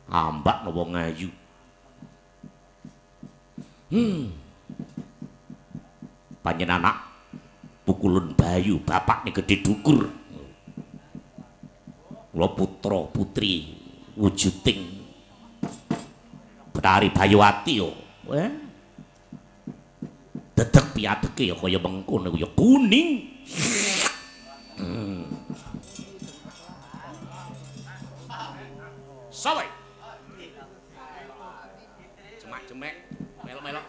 Ambak napa ngayu. Panjenengan anak pukulun bayu bapak nih gede dukur. Kula putra putri wujuding Betari Bayuwati yo. Dedeg piadeke ya kaya mengkono ya kuning. Sowe. Cemak-cemek, melok-melok.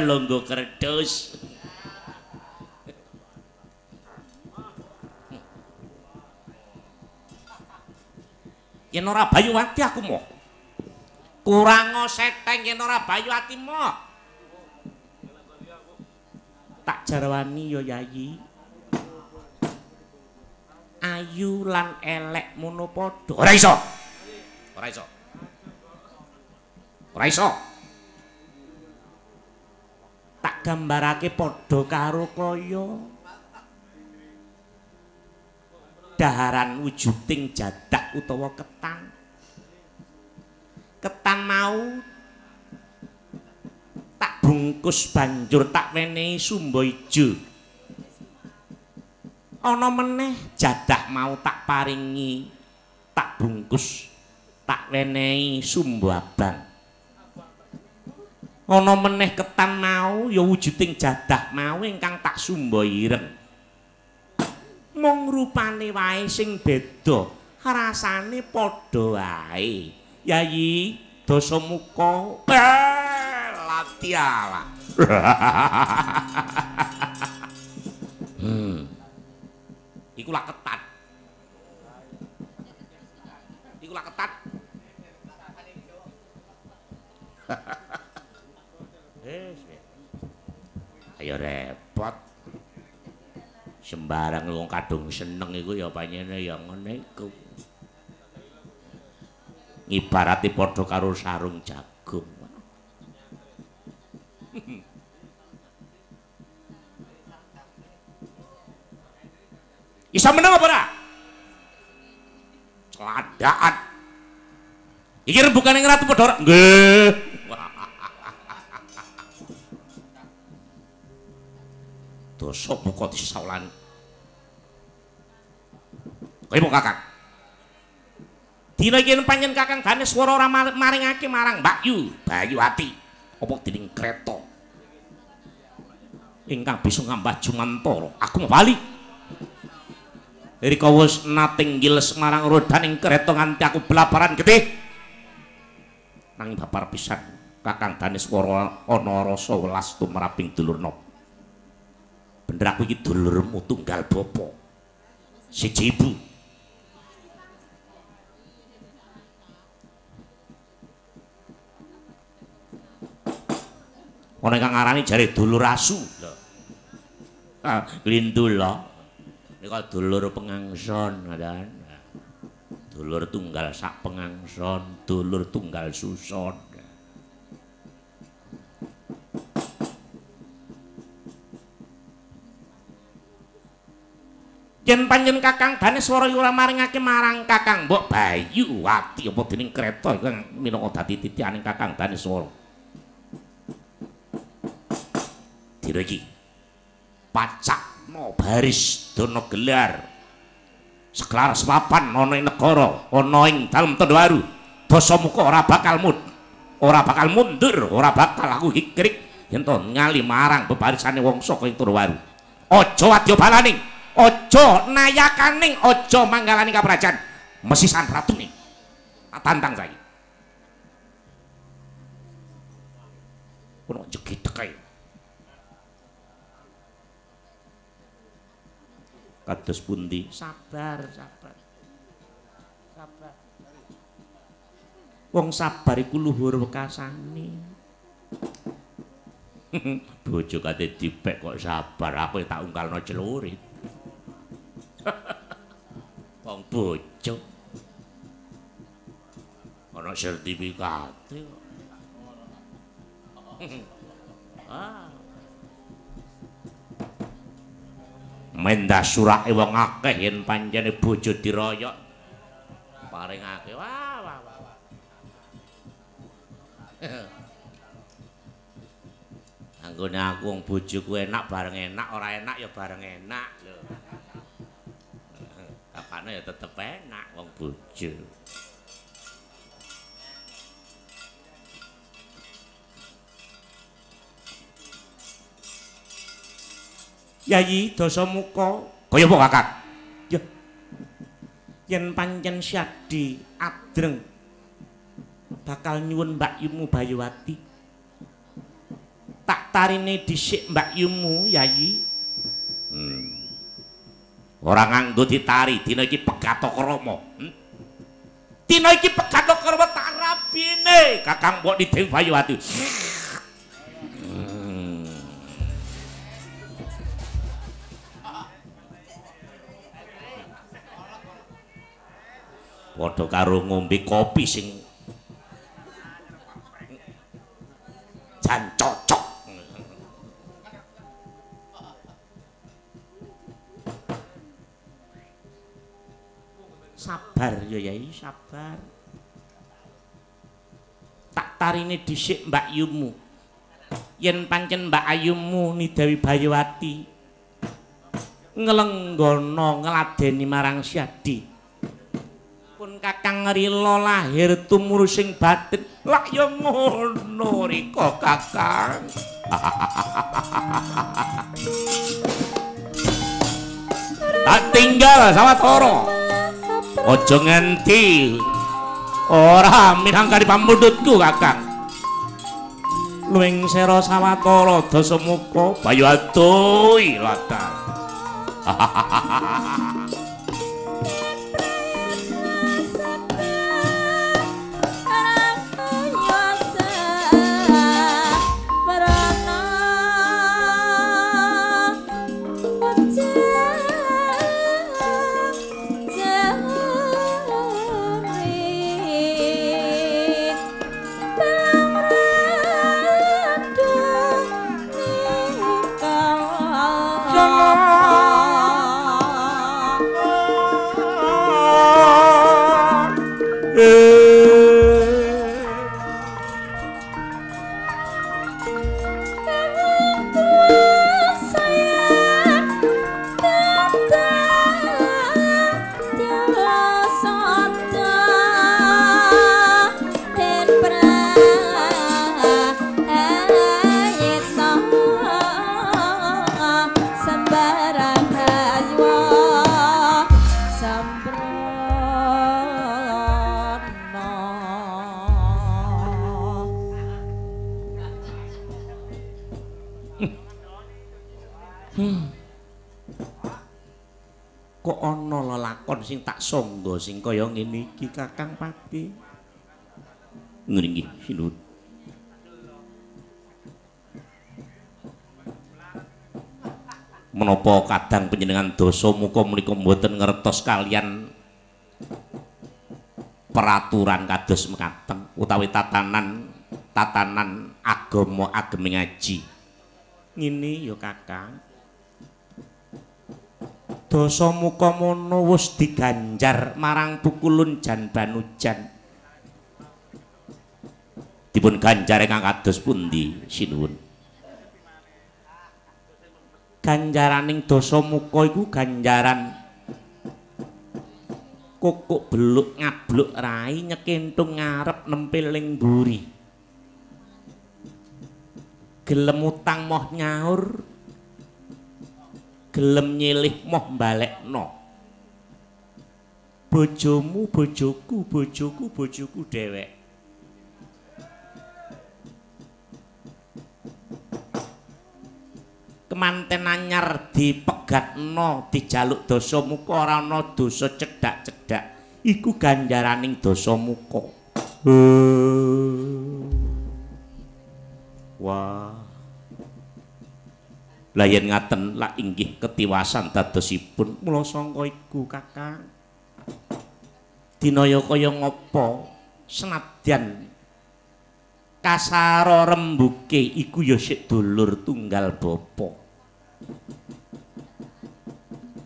Longgo kerdus. Yen ora Bayuwati aku moh. Kurang seteng yen ora Bayuwati moh. Tak jarwani ya Yayi. Ayu lan elek mono padha. Ora iso. Ora iso. Ora iso. Tak gambarake padha karo kaya daharan wujuding jadak utawa ketan. Ketan mau tak bungkus banjur tak wenehi sumba ijo. Ana meneh jadah mau tak paringi tak bungkus tak wenehi sumba abang. Ana meneh ketan mau ya wujuding jadah mau ingkang tak sumba ireng. Mung rupane wae sing beda, rasane padha wae. Yayi Dasamuka latiala. Iku lak ketat. Iku lak ketat. Ayo repot. Sembarang wong kadung seneng iku ya panjenengan ya ngene iku. Ngibarati padha karo sarung jagung. Isa meneng apa ora? Celadaan. Iki rembukan ing ratu padha ora? Nggih. Dasamuka disawlan. Kowe mau Kakang. Dina iki panjen Kakang Daneswara ora maringake marang Mbak Yu Bayuwati apa dening kreta ingkang bisa ngambah jumantara. Aku mau bali. Rika wis nating ngiles marang rodaning kreta nganti aku belaparan getih. Nanging babar pisan Kakang Daneswara ana rasa welas tumraping dulurna. Bener aku iki dulurmu tunggal bapa. Siji ibu. Ana kang ngarani jare dulur asu. Ah, glindula. Nika dulur pengangson, kan. Dulur tunggal sak pengangson, dulur tunggal suson. Yen panjen Kakang Daneswara ora maringake marang Kakang Mbok Bayuwati apa dening kreta iku minangka dadi titihaning Kakang Daneswara. Dina iki pacakna baris dana gelar seklar sepapan ana ing negara ana ing dalem Tandhawaru. Dasamuka ora bakal mundur, ora bakal aku hikrik yen to ngali marang bebarisane wangsa ing Tandhawaru. Aja wadya balaning, aja nayakaning, aja manggalaning kaprajan mesisan ratune. Tak tantang saiki. Kono jegedhek kae. Kados pundi? Sabar. Wong sabar iku luhur wekasane. Bojo kate dipek kok sabar, aku tak ungkalno celurit. Wong bojo. Ana sertifikate kok. mendasurake wong akeh yen pancene bojo diroyok paringake wah wah wah. Anggone aku wong bojoku enak bareng enak, ora enak ya bareng enak lho. Apane ya tetep enak wong bojo. Yayi Dasamuka, kaya apa Kakang? Ya. Yen pancen Syadi adreng bakal nyuwun Mbak Yumu Bayuwati. Tak tarine dhisik Mbak Yumu, Yayi. Ora nganggo ditari, dina iki Pegataka Rama. Dina iki Pegataka Rama tak rabine Kakang mbok di Dewi Bayuwati. Padha karo ngombe kopi sing jan cocok. Sabar ya Yai, sabar. Tak tarine dhisik Mbak Yumu. Yen pancen Mbak Ayumu Nidawi Bayuwati nglenggono ngladeni marang Syadi. Kakang rila lahir tumurun sing batin lak ya ngono rika Kakang. Tak tinggal sawetara aja nganti ora minangkani pamundhutku Kakang. Luwing sera sawetara Dasamuka Bayuwati latar. Kok ana lelakon sing tak sangga sing kaya ngene iki Kakang Pati. Ngene iki sinut. Menapa kadang panjenengan Dasamuka menika mboten ngertos kalian peraturan kados mekaten utawi tatanan agama agemi ngaji. Ngene ya Kakang. Dasamuka mono wis diganjar marang pukulun jan banujan. Dipun ganjare kang kados pundi sinuwun? Ganjaraning Dasamuka iku ganjaran kokok beluk ngabluk rai nyekentung ngarep nempil ning mburi. Gelem utang moh nyaur, gelem nyilih moh balekno. Bojomu bojoku, bojoku bojoku dhewek. Kemanten anyar dipegatno dijaluk Dasamuka ora ana dosa cedhak-cedhak. Iku ganjaraning Dasamuka. Wah. Lah yen ngaten lak inggih ketiwasan dadosipun mula sangka iku Kakang. Dinaya kaya ngapa senadyan kasara rembuke iku ya sik dulur tunggal bapa.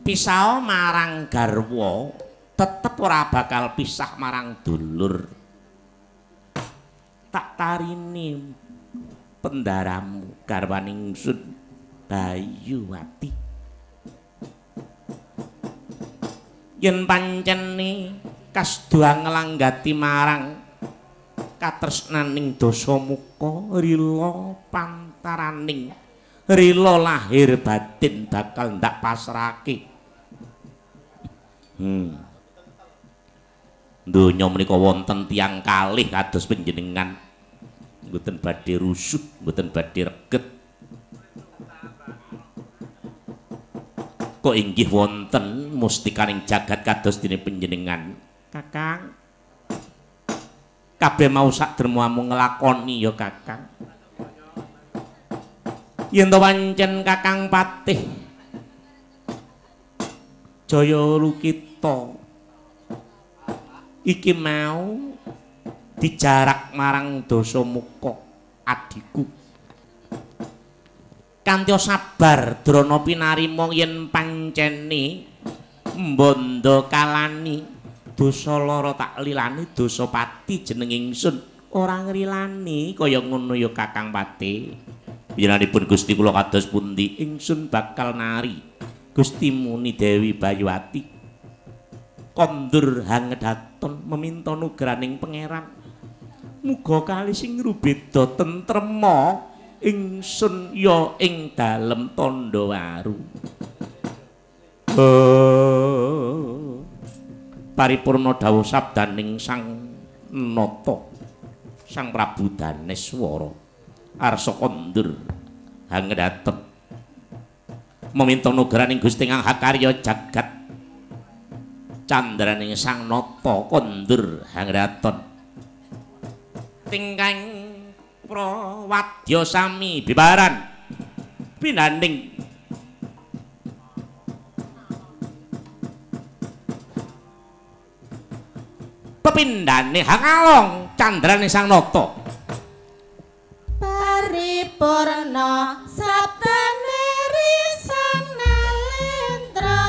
pisah marang garwa tetep ora bakal pisah marang dulur. Tak tarini pendaramu garwaning ingsun Bayuwati. Yen pancene kasduang nglanggati marang katresnaning Dasamuka rila pantaraning rila lahir batin bakal ndak pasrahake. Donya menika wonten tiyang kalih kados panjenengan mboten badhe rusuh, mboten badhe reget. Kok inggih wonten mustikaning jagat kados dene panjenengan, Kakang. Kabeh mau sak dermamu nglakoni ya, Kakang. Yen to pancen Kakang Patih Jaya Lukita iki mau dijarak marang Dasamuka adiku. Kanthi sabar Drana pinarima yen pancene mbondo kalani dosa lara tak lilani Dasapati jeneng ingsun ora ngrilani kaya ngono ya Kakang Patih. Panjenenganipun Gusti kula kados pundi ingsun bakal nari Gusti Muni Dewi Bayuwati kondur hangdaton meminta nugraning pangeran muga kali sing rubeda tentrema ingsun ya ing dalem tandha waru. Paripurna dawuh sabdaning Sang Nata Sang Prabu Daneswara arsa kondur hangdaton meminta nugraning Gusti Kang Hakarya jagat candraning Sang Nata kondur hangdaton tingkang prawadya sami bibaran pinanding pepindhane hangalong candraning Sang Nata paripurna sabdane risan nalendra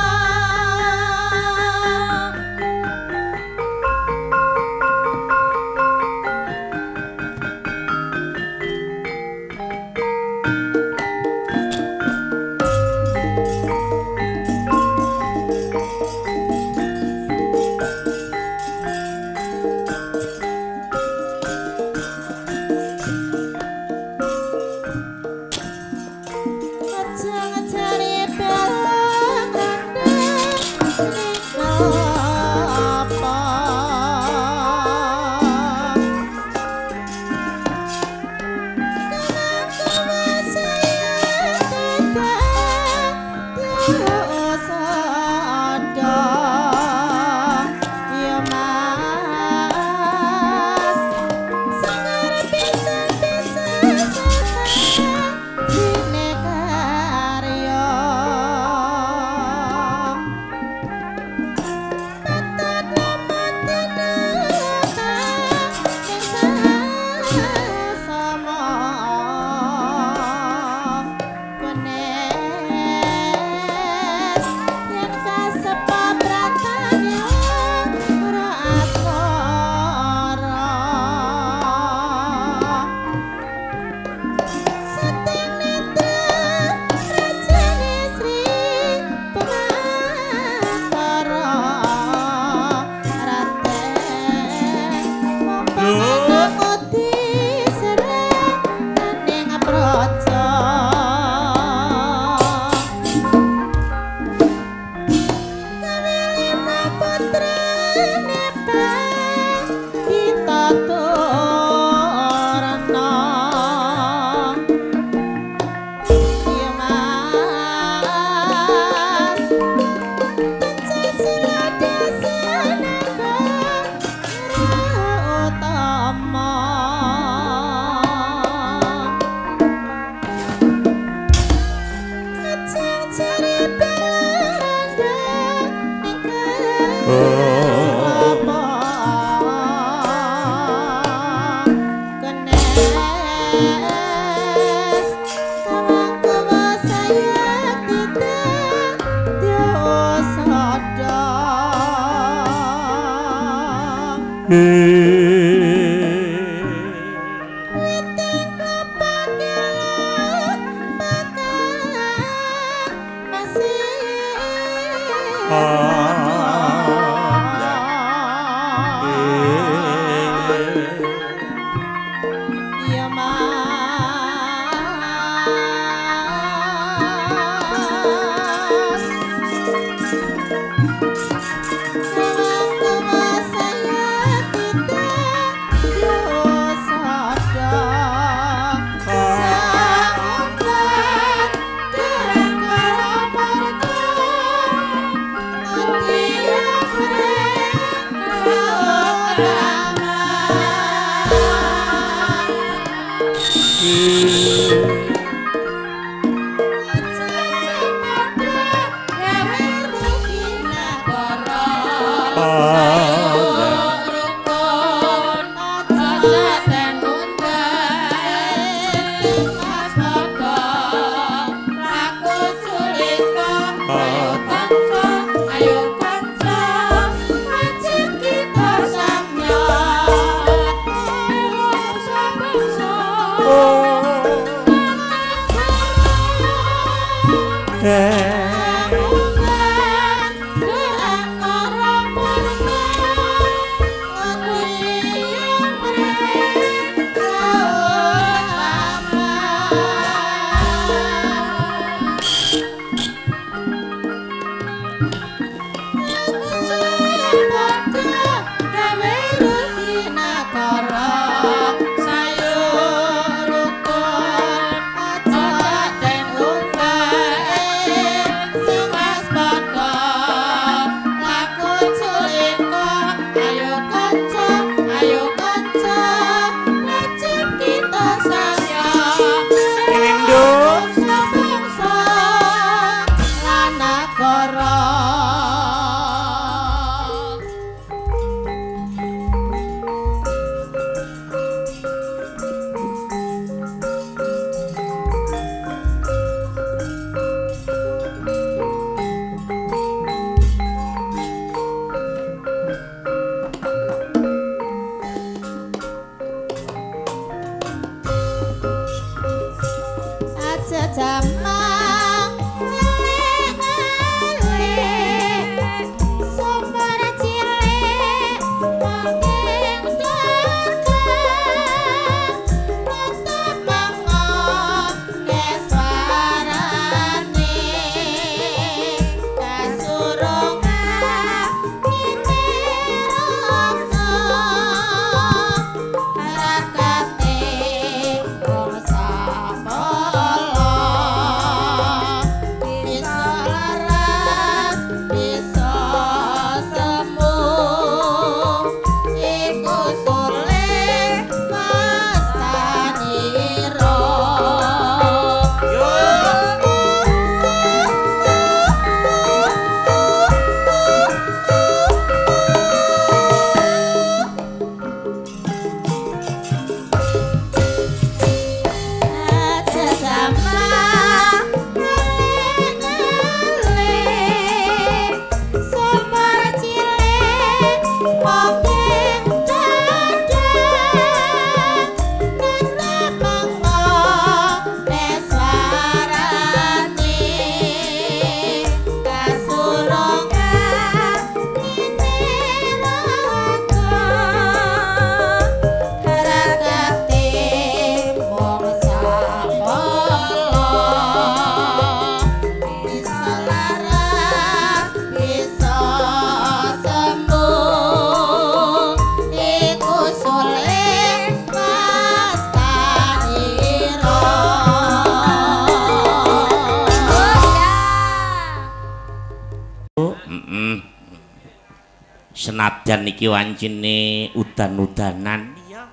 Senajan iki wancine udan-udanan iya.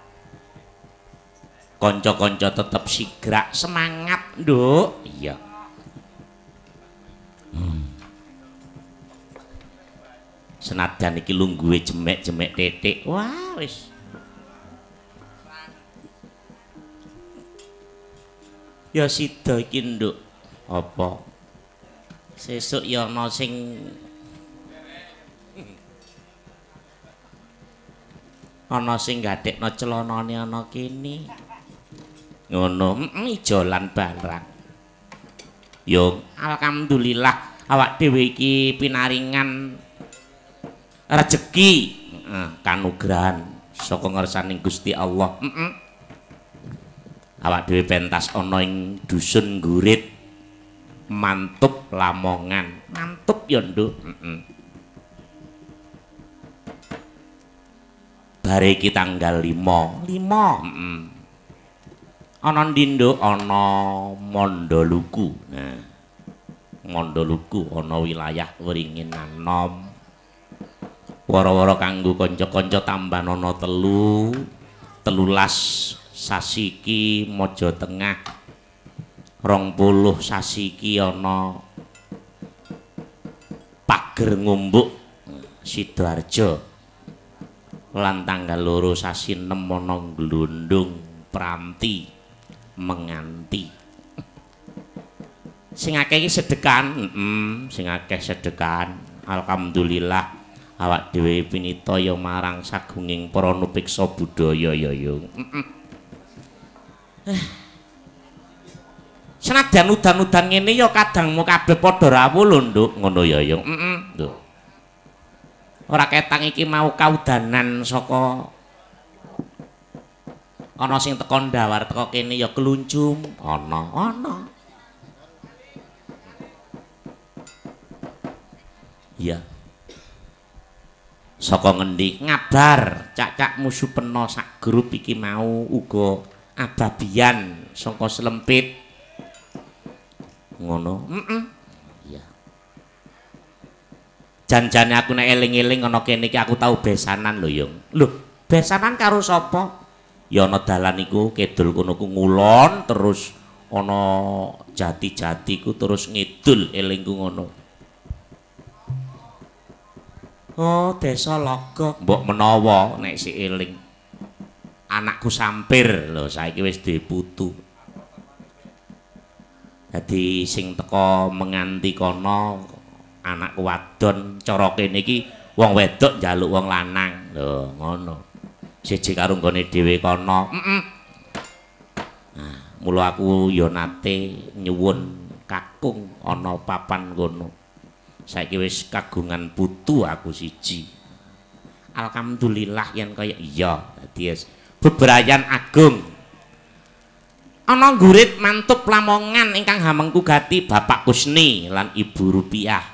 Kanca-kanca tetep sigrak semangat, Nduk. Iya. Senajan iki lungguhe jemek-jemek titik. Wah, wis. Ya sida iki, Nduk. Apa? Sesuk ya ana sing ana sing gadekno celanane ana kene ngono ijolan barang yo alhamdulillah awak dhewe iki pinaringan rejeki kanugrahan saka ngersaning Gusti Allah awak dhewe pentas ana ing dusun Gurit Mantup Lamongan Mantup ya nduk bare iki tanggal 5 ana ndi nduk ana Mandoluku nah Mandoluku ana wilayah Wringin Anom wara-wara kanggo kanca-kanca tambahan ana 13 sasi iki Maja Tengah 20 sasi iki ana Pager Ngumbuk Sidoarjo lan tanggal 2 sasi 6 ana Glundung Pranti Menganti sing akeh iki sedekan sing akeh sedekan alhamdulillah awak dhewe pinita ya marang sagunging para nupiksa budaya ya yo senadyan udan-udan ngene ya kadangmu kabeh padha rawuh lho nduk ngono ya yo nduk ora ketang iki mau kaudanan saka ana sing teko ndawar teko kene ya keluncum ana iya saka ngendi ngabar cak-cak musuh peno sak grup iki mau uga ababian saka Slempit ngono iya janjane aku nek eling-eling ana kene iki aku tau besanan lho Yung lho besanan karo sapa ya ana dalan iku kidul kono ku ngulon terus ana jati-jati ku terus ngidul elingku ngono oh desa Logok mbok menawa nek si eling anakku sampir lho saiki wis duwe putu dadi sing teko menganti kono anakku wadon cara kene iki wong wedok njaluk wong lanang lho ngono siji karo nggone dhewe kono nah mula aku ya nate nyuwun kakung ana papan kono saiki wis kagungan putu aku siji alhamdulillah yen kaya iya dadi bebrayan agung ana Gurit Mantup Lamongan ingkang hamengku gati Bapak Kusni lan Ibu Rupiah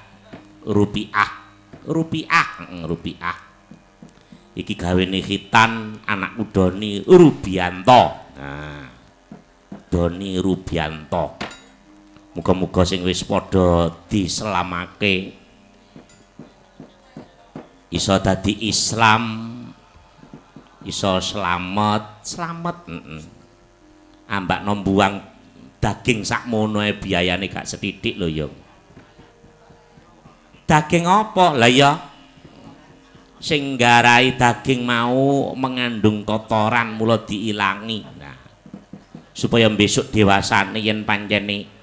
iki gawene khitan anakku Doni Rubianto nah Doni Rubianto muga-muga sing wis padha diselamake iso dadi Islam iso slamet ambak nombuang daging sakmono e biayane gak sethithik lho ya daging apa lah ya sing nggarai daging mau mengandung kotoran mula diilangi nah supaya besok dewasane yen pancene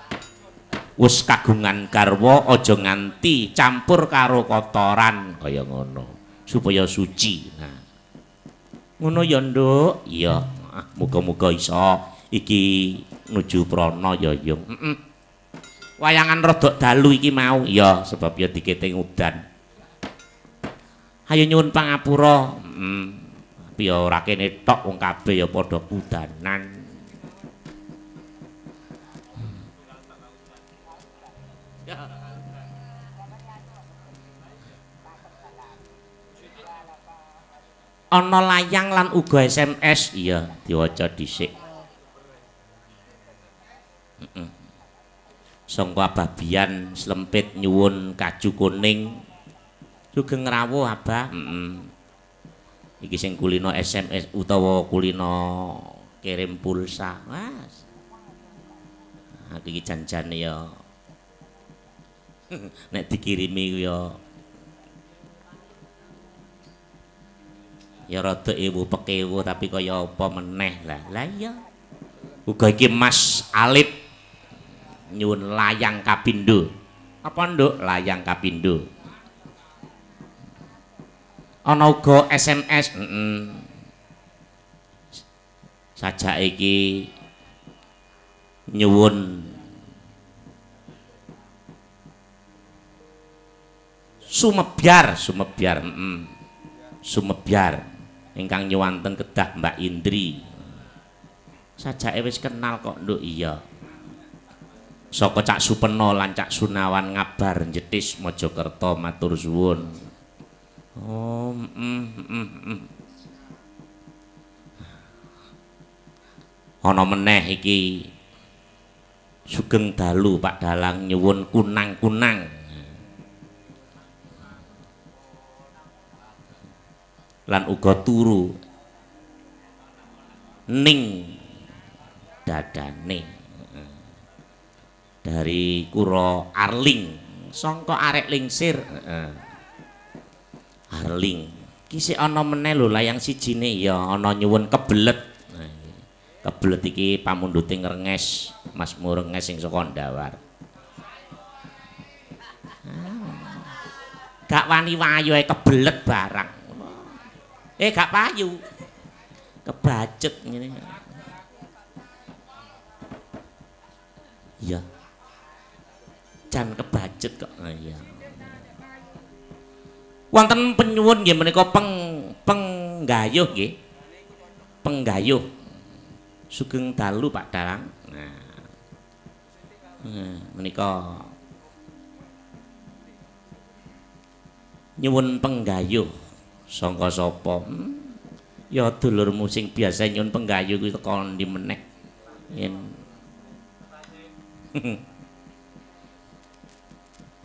wis kagungan garwa aja nganti campur karo kotoran kaya ngono supaya suci nah ngono ya nduk iya muga-muga iso iki nuju prana ya Yung wayangan rodok dalu iki mau ya sebab ya diketing udan ayo nyuwun pangapura tapi ya ora kene tok wong kabeh ya padha kudanan ana layang lan uga SMS iya diwaca dhisik sangka Ababian Slempit nyuwun kaju kuning sugeng rawuh Abah iki sing kulino SMS utawa kulino kirim pulsa Mas aku iki janjane ya nek dikirimi ya rada ewu pekewu tapi kaya apa meneh lah iya uga iki Mas Alip nyuwun layang kapindo apa nduk layang kapindo ana uga SMS sajak iki nyuwun sumebyar ingkang nyuwanten kedah Mbak Indri sajake wis kenal kok nduk iya saka Cak Supeno lan Cak Sunawan ngabar Jetis Mojokerto matur suwun oh ana meneh iki Sugeng Dalu Pak Dalang nyuwun kunang-kunang lan uga turu ning dadane dari Kuro Arling sangka arek lingsir Arling ki sik ana meneh lho layang sijine ya ana nyuwun kebelet kebelet iki pamunduting Renges Mas Murenges sing saka Ndawar gak wani wayu kebelet barang gak payu kebacut ngene iya jan kebacut kok iya wonten penyuwun nggih menika penggayuh nggih penggayuh Sugeng Dalu Pak Dalang menika nyuwun penggayuh sangka sapa ya dulurmu sing biasa nyuwun penggayuh kuwi teko ndi meneh yen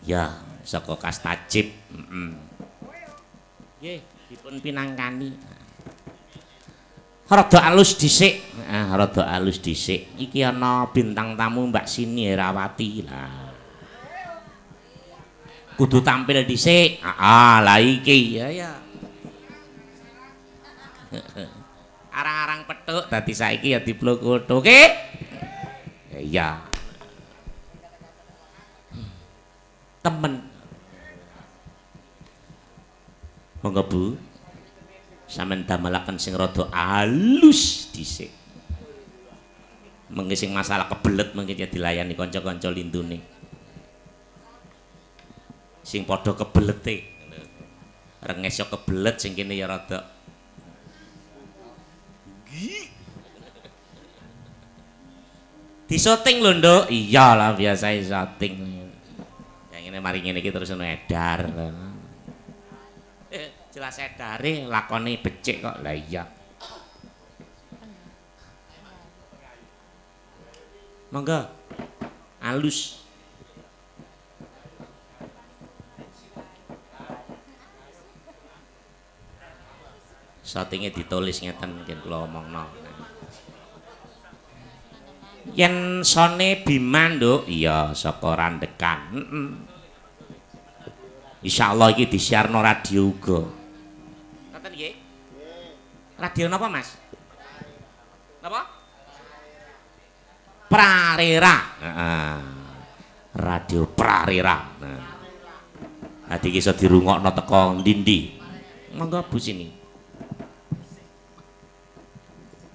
ya saka Kastajib nggih dipun pinangkani rada alus dhisik rada alus dhisik iki ana bintang tamu Mbak Sini Herawati lah kudu tampil dhisik lah iki ya arang-arang petuk dadi saiki ya diplokotho oke iya temen monggo Bu sampeyan damelaken sing rada alus dhisik mengki sing masalah kebelet mengki dilayani kanca-kanca lindune sing padha kebelete Renges yo kebelet sing kene ya rada di syuting lho Nduk iyalah biasa syuting yang ini mari ngene iki terus edar jelas edare lakone becik kok lah iya monggo alus syutingnya ditulis ngeten mungkin kula omongno yen sone Bima Nduk iya saka Randekan insyaallah iki disiarno radio uga ngoten nggih radio napa Mas napa Prarera radio Prarera nah iki iso dirungokno teko ndi-ndi monggo Bu sini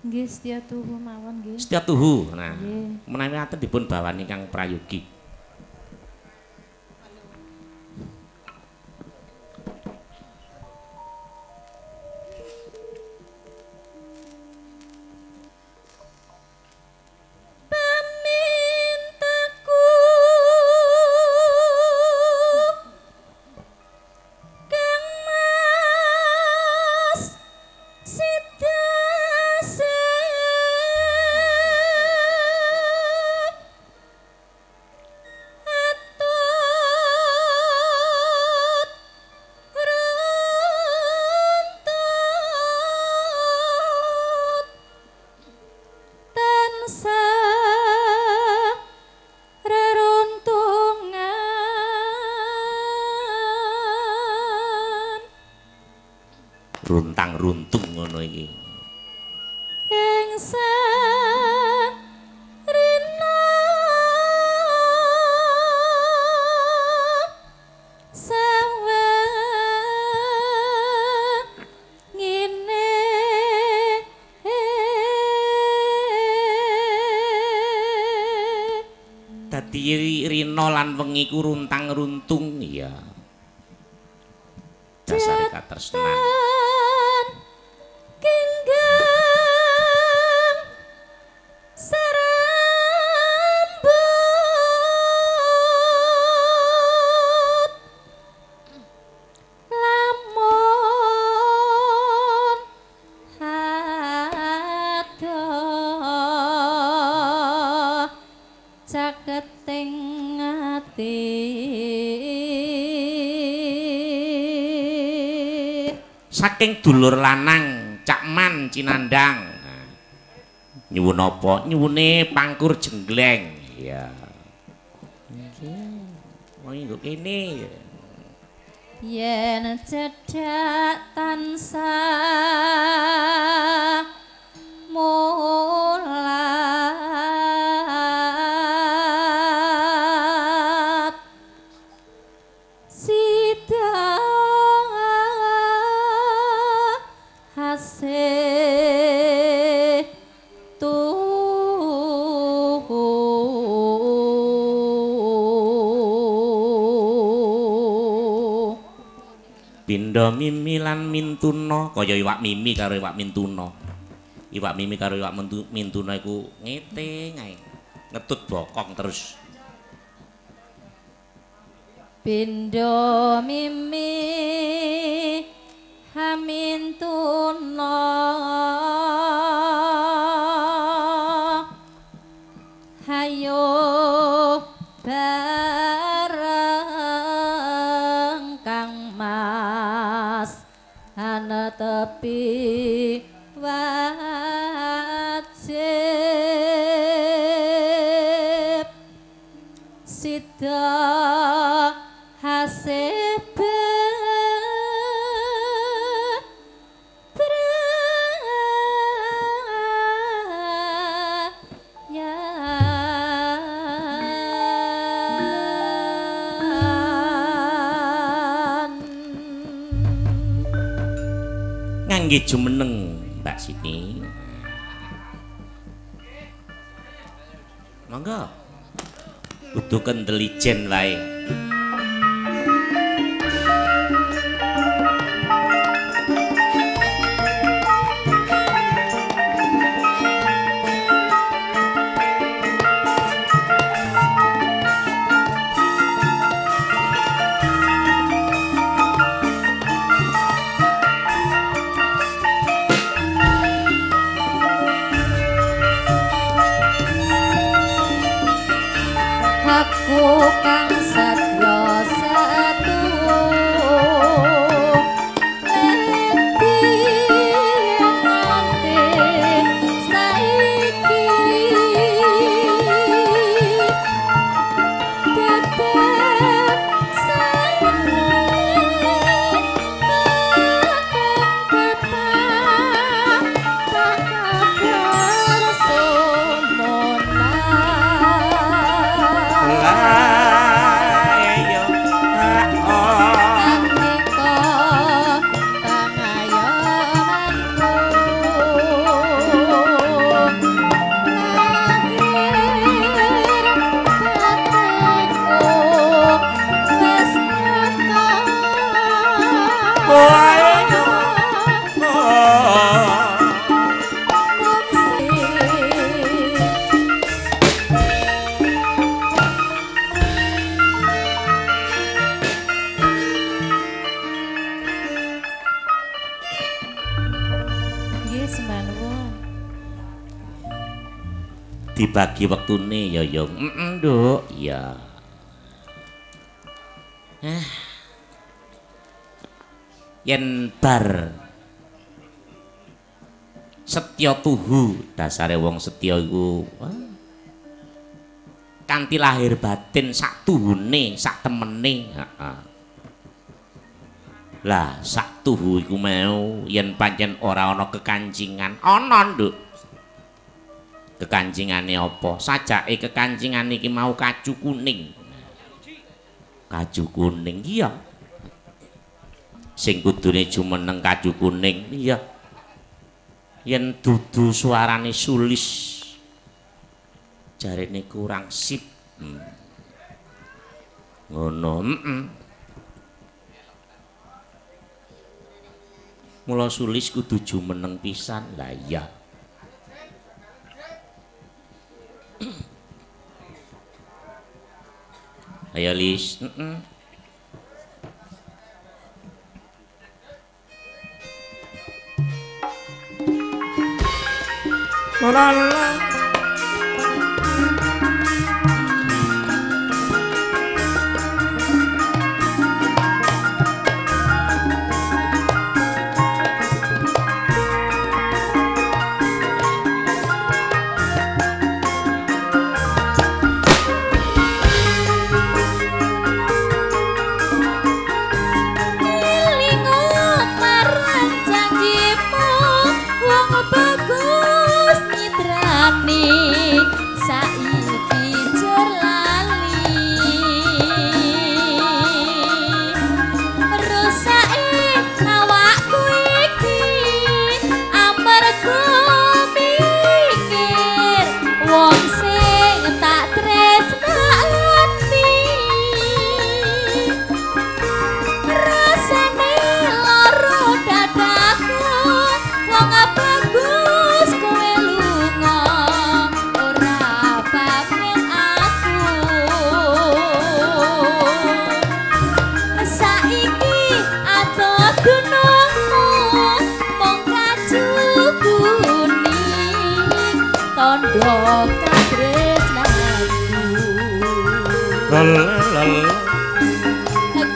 nggih setia tuhu mawon nggih. Setia tuhu. Nah, menawi ngaten dipun bawani Kang Prayogi. Runtang-runtung ngono iki. dadi rina lan wengi ku runtang-runtung iya dasare katresnan kenggang serambut lamun hado caketing ati saking dulur lanang Cakman Cinandang nyuwun apa nyuwune pangkur jenggleng ya nggih kok kene yen cedhak tansah mulat sida hasih pindha mimi lan mintuna kaya iwak mimi karo iwak mintuna iwak mimi karo iwak mintuna iku ngeting ae ngetut bokong terus pindha mimi hamintuna hayo bareng Kang Mas ana tepi wajib sida hasib ngangge jumeneng Mbak Siti monggo kudu kendelijen wae aku kang setya setu nganti saiki bebek sane tak kabar dibagi wektune ya ya nduk ya yen bar setya tuhu dasare wong setya iku kanthi lahir batin sak tuhune sak temene lah sak tuhu iku mau yen pancen ora ana kekancingan ana nduk kekancingane apa sajake kekancingan iki mau kacu kuning iya sing kudune jumeneng kacu kuning iya yen dudu suarane sulis jarene kurang sip Ngono, Mula Sulis kudu jumeneng pisan. Lah iya. Ayo Lis, la la.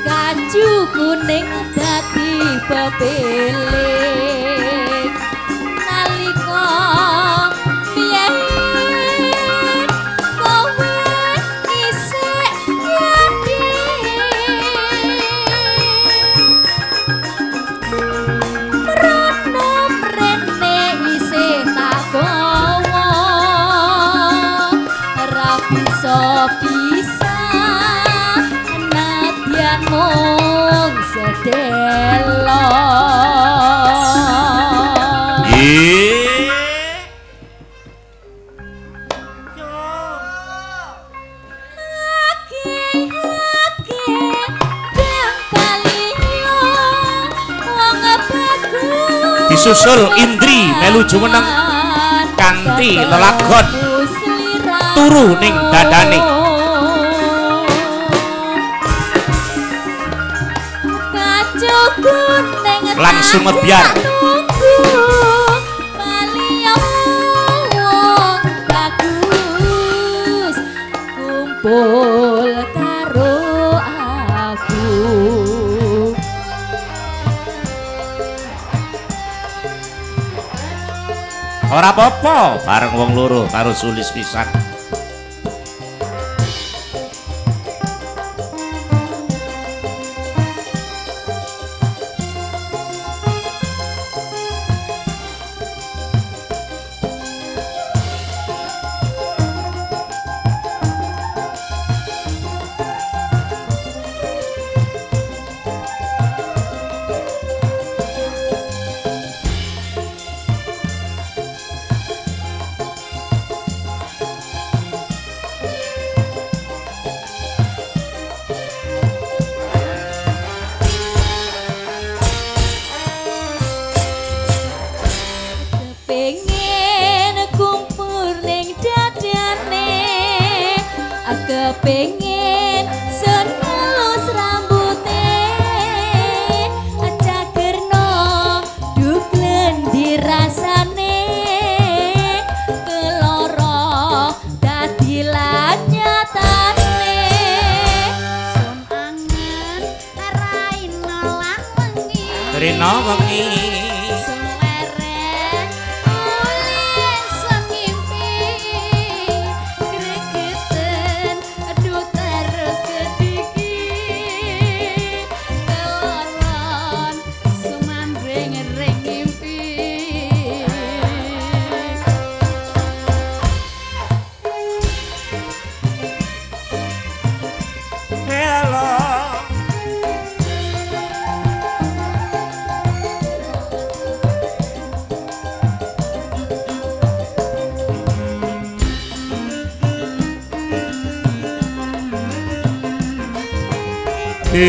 Kaju kuning dadi bebelik nalika biyen kowe isih nyadi mrono mrene isih tak gawa ora bisa mung sedelo disusul Indri melu jumeneng kanthi lelagon turu ning dadane langsung ngebiar bagus kumpul karo aku ora apa-apa bareng wong loro karo Sulis pisan. Kepengin senulus rambutnya cagerno duglen dirasane keloro dadi nyatane sun angen raina lan wengi rina wengi Rino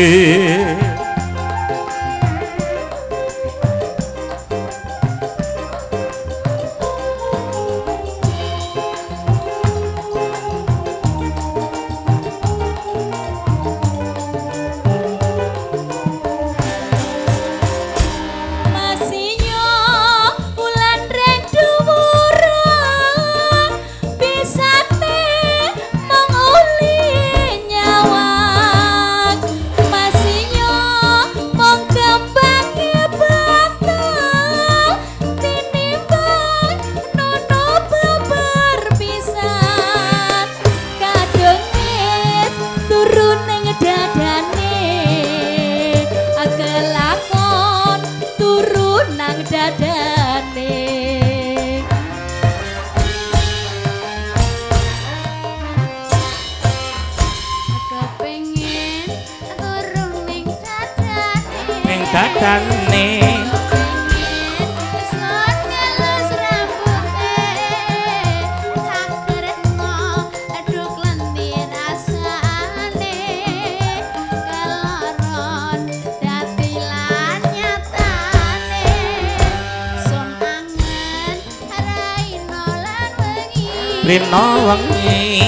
wengi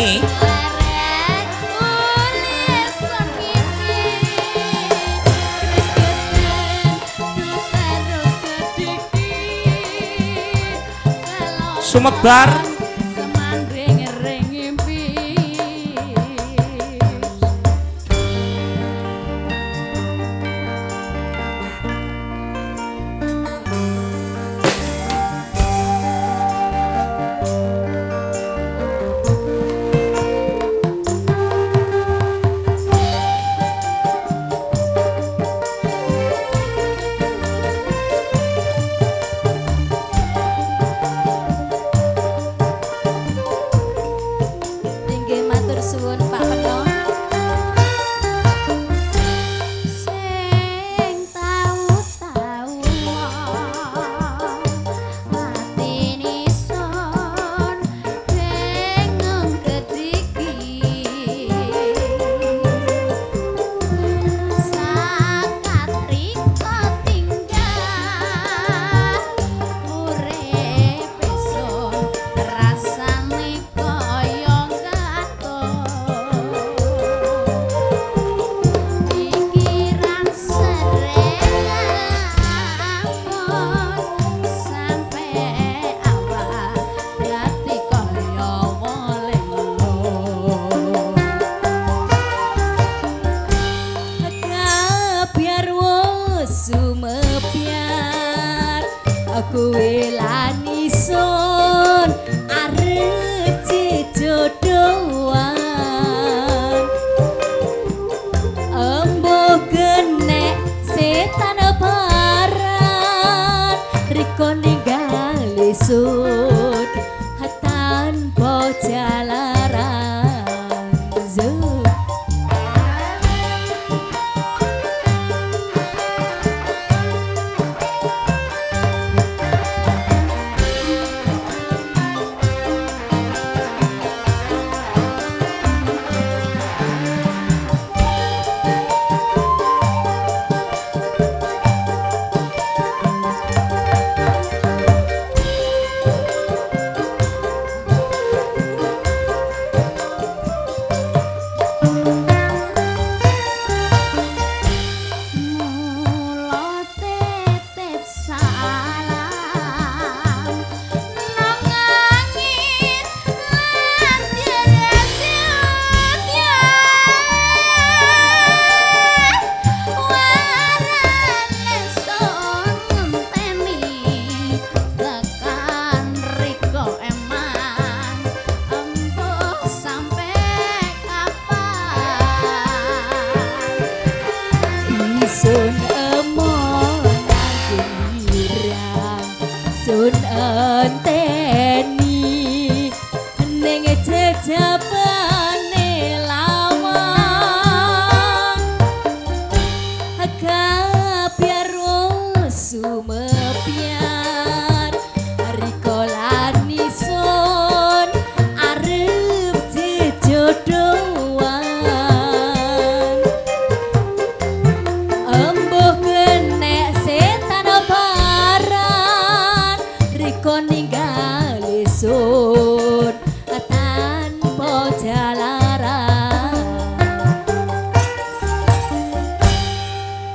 sumebar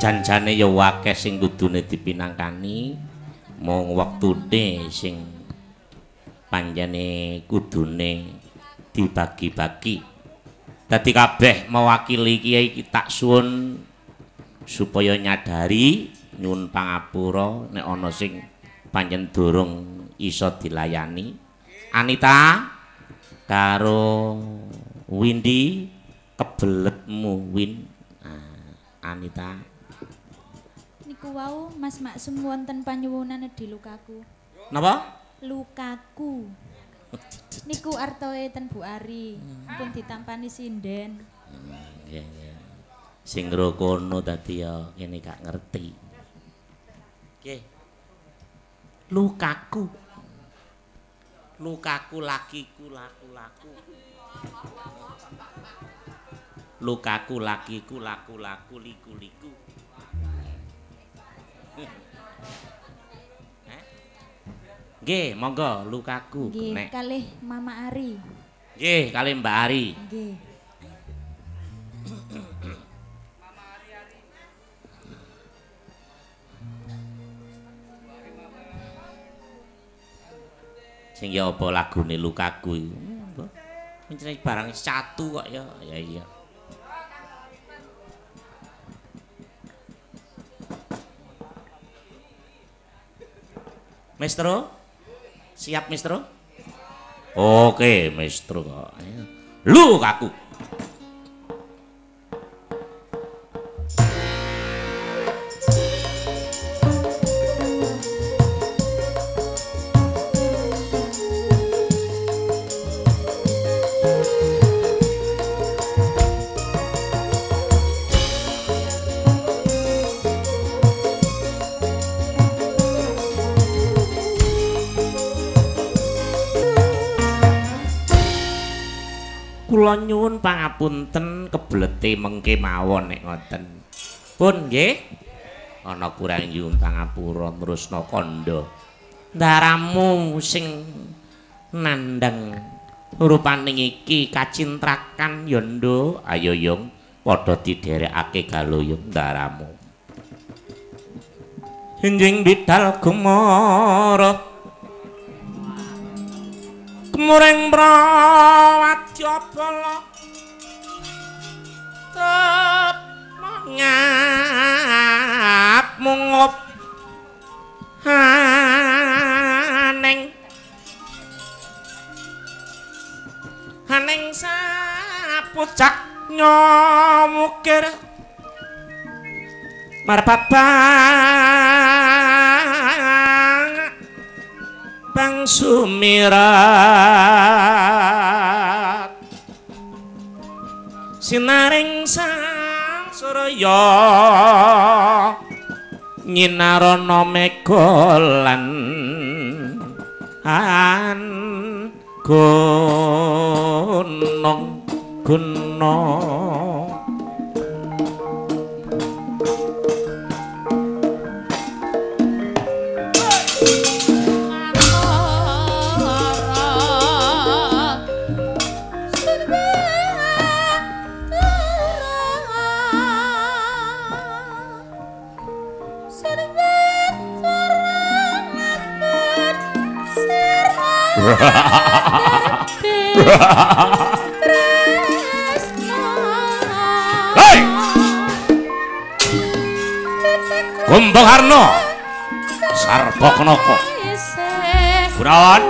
janjane ya akeh sing kudune dipinangkani mung wektune sing panjane kudune dibagi-bagi. Dadi kabeh mewakili kiai tak suwun supaya nyadari nyuwun pangapura nek ana sing panjen durung iso dilayani. Anita karo Windy kebeletmu Win. Anita niku wau Mas Maksum wonten panyuwunan nedhi lukaku. napa? Lukaku. Niku artoe ten Bu Ari. Pun ditampani sinden. Nggih nggih. Sing rokono dadi ya kene gak ngerti. Nggih. Lukaku. Lukaku lakiku laku-laku. Lukaku lakiku laku-laku liku-liku. Nggih, monggo lukaku Nggih, kalih Mama Ari. Nggih, kalih Mbak Ari. Nggih. Sing ya apa lagune lukaku iku? Mencari barang satu kok ya. Ya iya. Maestro? Siap, Maestro? Oke, Maestro kok. Lukaku. Kula nyuwun pangapunten keblete mengke mawon nek ngoten. Pun nggih. Ana kurang nyuwun pangapura terusna kandha. Ndaramu sing nandhang rupaning iki kacintrakan ya nduk. Ayo yung padha diderekake galoyong ndaramu. Enjing bidal gumara Mureng prawadya bala tep ngap mungup haneng sapucak nyomukir marpapang Bang sumirat sinaring sang surya nyinarana megolan gunung Hei! Kumbang Harno Sarboknoko Gunawan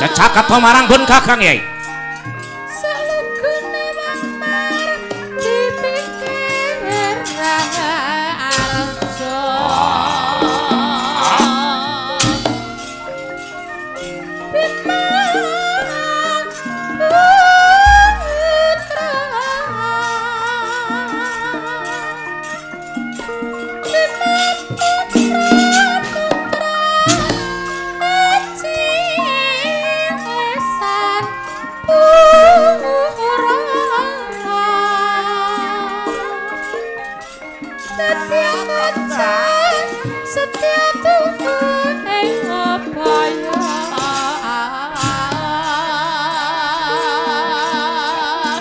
Cacakat Tomaranggun Kakang Yai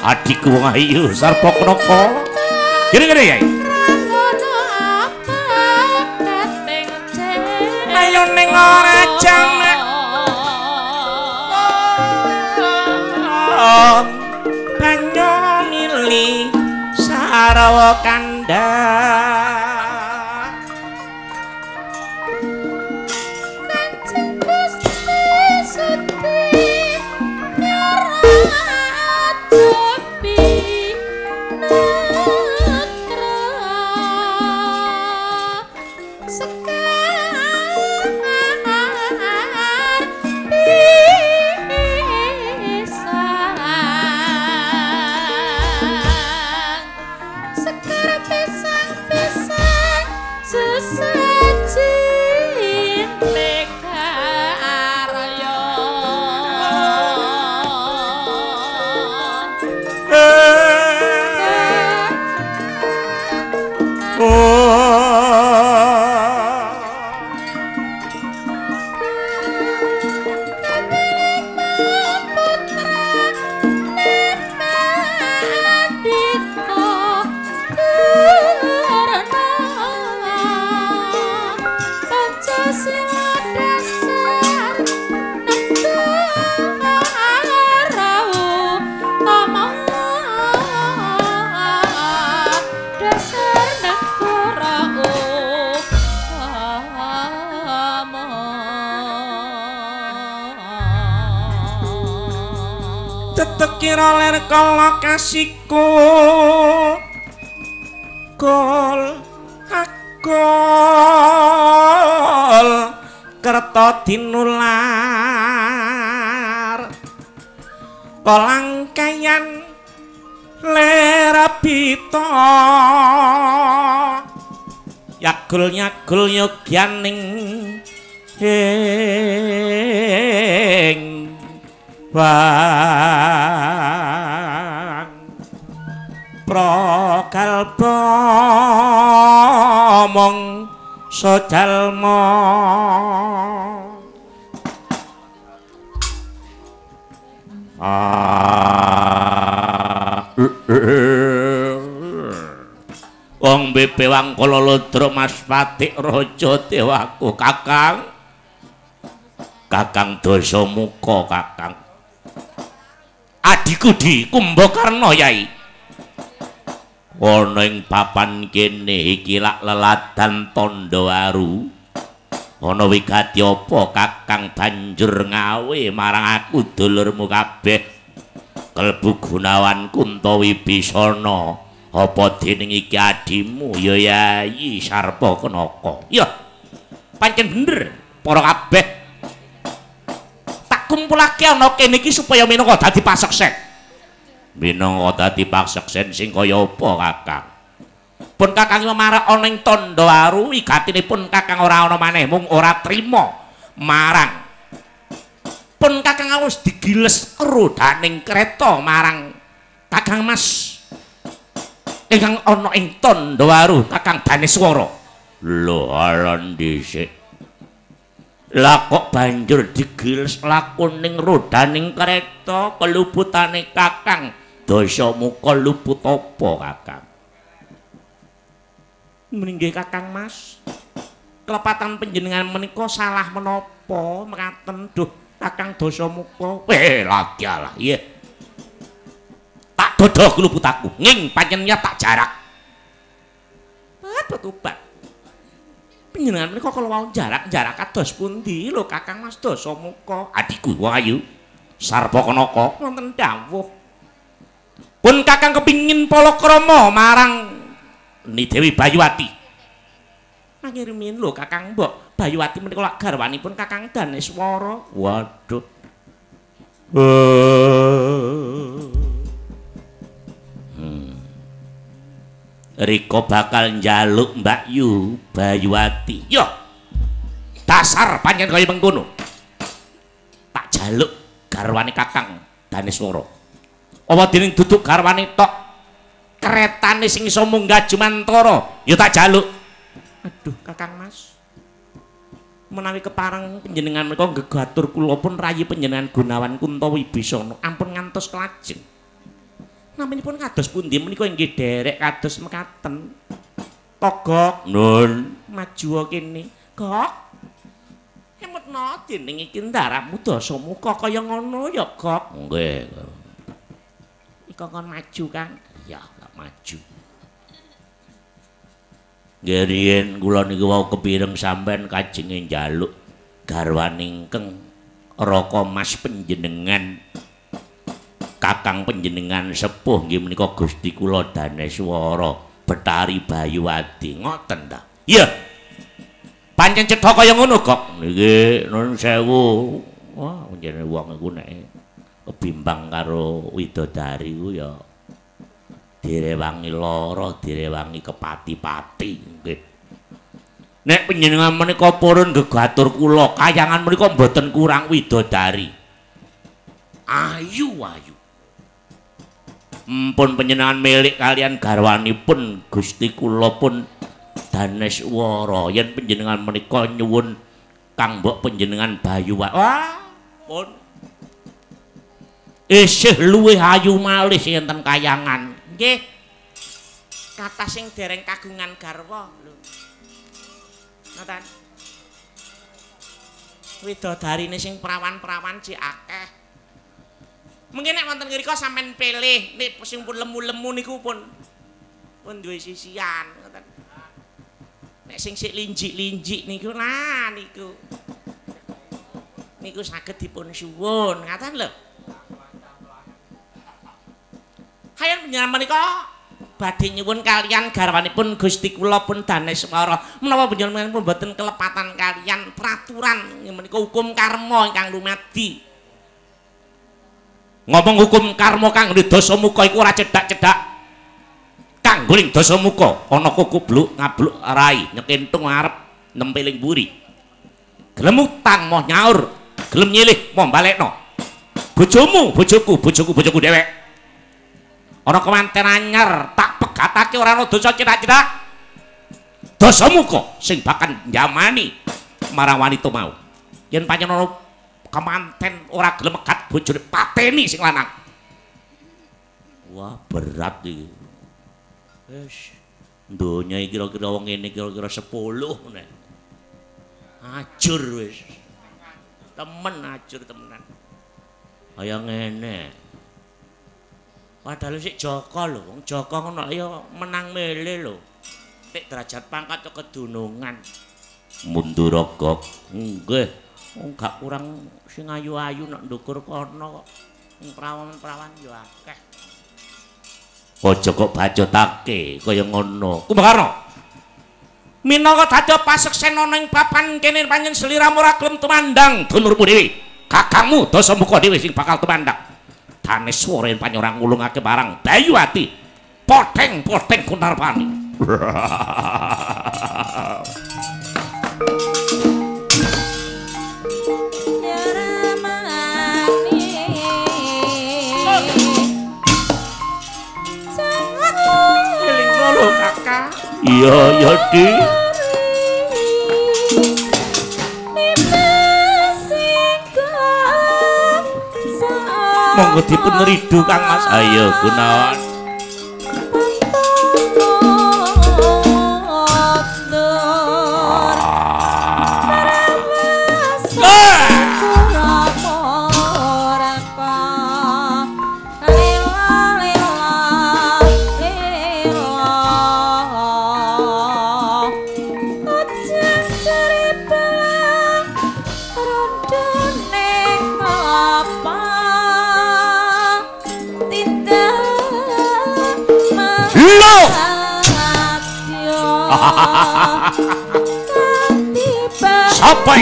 Adikku Wahyu Sarboknoko Gini-gini Yai. Ayo ning ora jamek. Banyu mili sarwa kandhang. Kira ler kala kasihku gol akol kerta dinular kolangkayan lerabita yagul-yagul yogyaning bang prakalpa mong sojalma wong bebe wangkala ludra Mas Patik Raja Dewaku Kakang Dasamuka Kakang adikku di Kumbakarna Yai ana ing papan kene iki lak leladan Tandhawaru ana wigati apa Kakang banjur ngawe marang aku dulurmu kabeh Kalbu Gunawan Kuntawibisana apa dening iki adimu ya Yayi Sarpakenaka ya pancen bener para kabeh kumpulake ana kene iki supaya minangka dadi paseksen. Minangka dadi paseksen sing kaya apa, Kakang? Pun Kakang marang ana ing Tandhawaru wigatinipun Kakang ora ana maneh mung ora trima marang. Pun Kakang wis digiles rodaning kreta marang Kakang Mas ingkang ana ing Tandhawaru Kakang Daneswara. Lho, alon dhisik. Lah kok banjur digiles lakuning rodaning kereta keluputane Kakang Dasamuka luput apa Kakang? Menggih Kakang Mas. Kelepatan panjenengan menika salah menapa mekaten duh Kakang Dasamuka. Ladialah iya. Tak dodo keluput aku. Nging panjenengan tak jarak. Betubat. Panjenengan menika kala wau jarak kados pundi lho Kakang Mas Dasamuka adikku Wahyu Sarpakenaka wonten dawuh pun Kakang kepingin palakrama marang Ni Dewi Bayuwati ngirimin lho Kakang mbok Bayuwati menika lak garwanipun Kakang Daneswara waduh Riko bakal njaluk Mbak Yu Bayuwati. Yo. Dasar pancen kaya mengkono. Tak jaluk garwane Kakang Daneswara. Apa dening duduk garwane tok kretane sing iso munggah Jumantara, ya tak jaluk. Aduh, Kakang Mas. Menawi kepareng panjenengan menika nggegatur kula pun rayi panjenengan Gunawan Kuntawibisana ampun ngantos kelajeng. Naminipun kados pundi menika inggih derek kados mekaten. Togok nun maju kene. Gok. Emutno dening iki ndaramu Dasamuka kaya ngono ya, Gok. Nggih. Iko kon maju, Kang. Ya, tak maju. Nggih riyen kula niki wau kepireng sampean kajenge njaluk garwaningkeng Raka Mas panjenengan Kakang panjenengan sepuh nggih menika Gusti kula Daneswara Betari Bayuwati ngoten ta. Iya. Pancen cetha kaya ngono, Kok. Niki nuwun sewu. Wah, panjenengan wong iku nek kebimbang karo widodari ku ya direwangi lara, direwangi kepati-pati nggih. Nek panjenengan menika purun gegatur kula, kayangan menika mboten kurang widodari. Ayu-ayu. Mpun panjenengan milik kalian garwanipun Gusti kula pun Daneswara yen panjenengan menika nyuwun kang mbok panjenengan Bayuwati. Wah, pun isih luwih ayu malih enten kayangan. Nggih. Kathah sing dereng kagungan garwa lho. Ngoten. Widodarine sing prawan-prawan cek akeh. Mungkin nek wonten ngrika sampean pilih nek sing pun lemu-lemu niku pun duwe sisian ngoten. Nek sing sik linjik-linjik niku nah niku saged dipun suwun ngaten lho. Hayang panjenengan menika badhe nyuwun kalian garwanipun Gusti kula pun Daneswara menawa panjenengan pun boten kelepatan kalian peraturan menika hukum karma ingkang lumadi. Ngomong hukum karma kang Dasamuka iku ora cedhak-cedhak. Kanggo ning Dasamuka ana kukubluk ngabluk rai nyekentung arep nempeling buri. Gelem utang moh nyaur, gelem nyilih moh balekno. Bojoku dhewek. Ana kemanten anyar tak pegatake ora ana dosa cedhak-cedhak. Dasamuka sing bakal njamani marang wanita mau. Yen pancen ana kemanten ora gelem megat bojone pateni sing lanang. Wah, berat iki. Wis donya iki kira-kira wong ngene kira-kira 10 meneh. Ajur wis. Temen ajur temenan. Kaya ngene. Padahal sik Jaka lho, wong Jaka ngono ya menang mele lho. Tek derajat pangkat kedunungan. Mundur Gok. Nggih. Wong gak kurang sing ayu-ayu nek ndukur kono kok. Prawan-prawan yo akeh. Aja kok bacotake kaya ngono. Kumbakarna. Minangka dadi paseksen ana ing papan kene panjen sliramu ora gelem tumandang dulurmu dhewe. Kakangmu Dasamuka dhewe sing bakal tumandang. Daneswara yen panjen ora ngulungake barang Bayuwati. Poteng-poteng Kunarpani. Kakak. Iya, ya, Di. Monggo dipun ridu Kang Mas. Ayo Gunawan. Sampai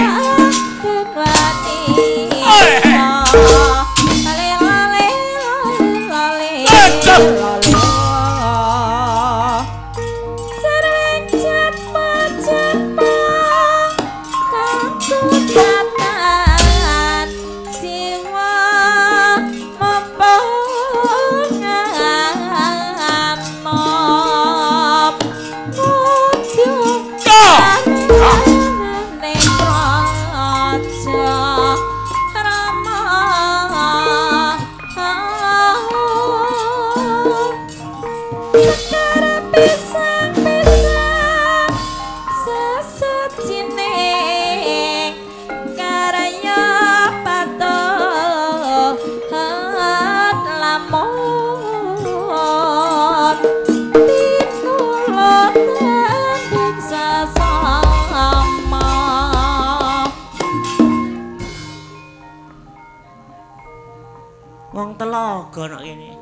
Tega nek kene.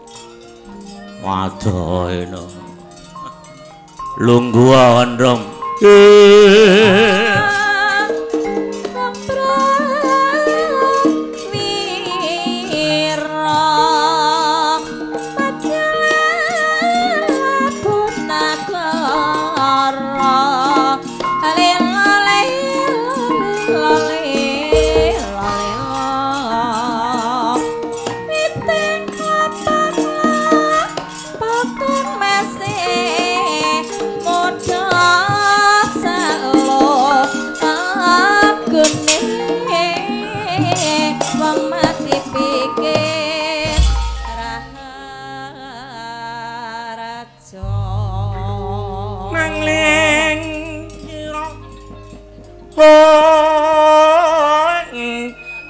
Waduh eno. Lungguh ondong.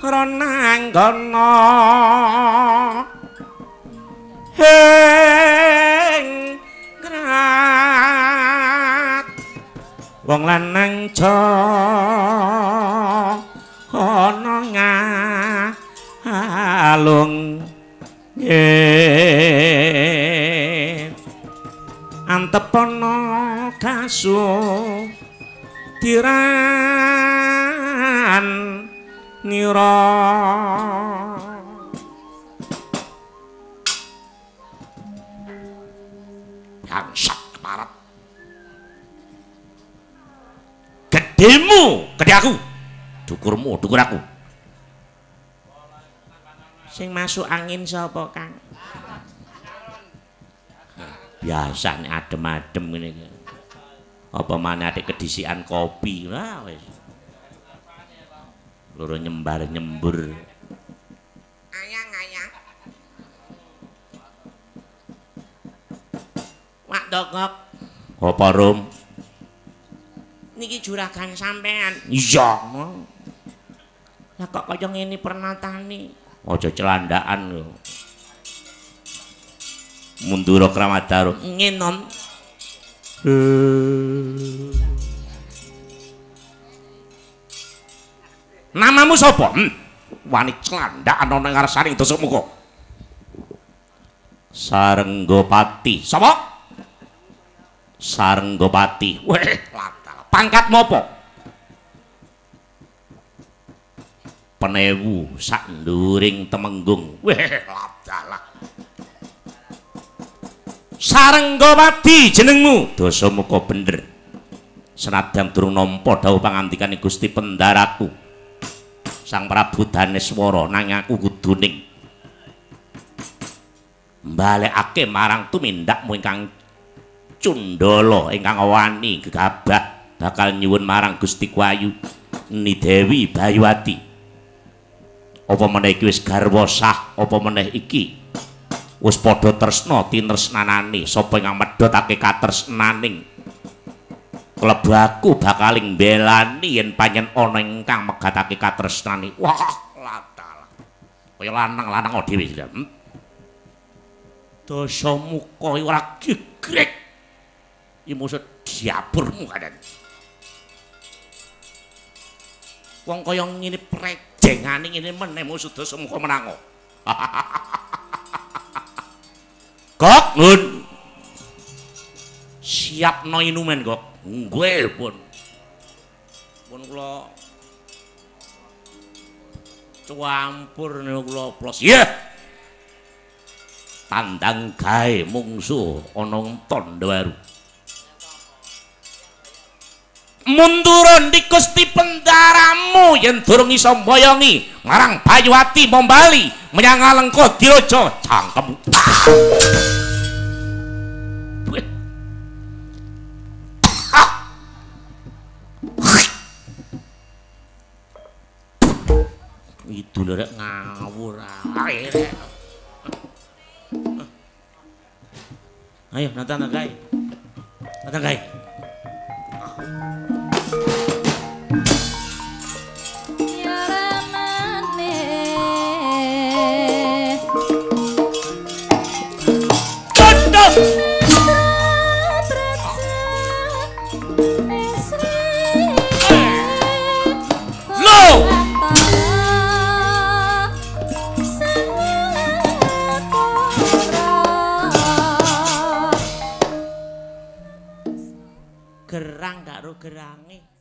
Ronanggono heng grat wong lanang ana ngalung antepana kasudiran nira bangsat keparep gedemu gede aku dukurmu dukur aku sing masuk angin sapa Kang biasa nek adem-adem ngene iki apa maneh atik kedisikan kopi lah wis loro nyembar-nyembur. Ayang. Wak Dogok. Apa Rum? Niki juragan sampean. Iya. Lah kok kaya ngene pernatane. Aja celandakan lho. Mundura Kramadaro. Ngenon. Namamu sapa? Wani clandhakan ana ngarsane dosakmu kok. Sarenggopati. Sapa? Sarenggopati. Weh, pangkatmu apa? Penewu sak nduring Temenggung. Weh, ladalah. Sarenggopati jenengmu. Dosamu kok bener. Senadyan durung nampa dawuh pangandikane Gusti Pendaraku. Sang Prabu Daneswara nanging aku kuduning mbalekake marang tumindakmu ingkang Cundala ingkang wani gegabah bakal nyuwun marang Gusti Kwayu Ni Dewi Bayuwati. Apa meneh iki wis garwa sah, apa meneh iki wis padha tresna tinresnanane sapa ingkang medhotake katresnaning klebu aku bakaling belani yen panjen ana ingkang megatake katresnane. Wah, ladalah. Kaya lanang-lanang dhewe iki. Dasamuka ora gegrek. Iki maksud diaburmu kadang. Wong kaya ngene prejengane ngene meneh maksud dasamuka menango. Kok nun. Siapno inumen kok. Nggih pun kula campur niku kula plos. Iya. Tandang gawe mungsuh ana Tandhawaru. Munduran di Gusti Pendaramu yen durung iso mboyongi marang Bayuwati Mombali menyang Alengka Diraja cangkem. Itu lho rek ngawur ae rek. Ayo natang gae. Natang gae. gerang gak ro gerange.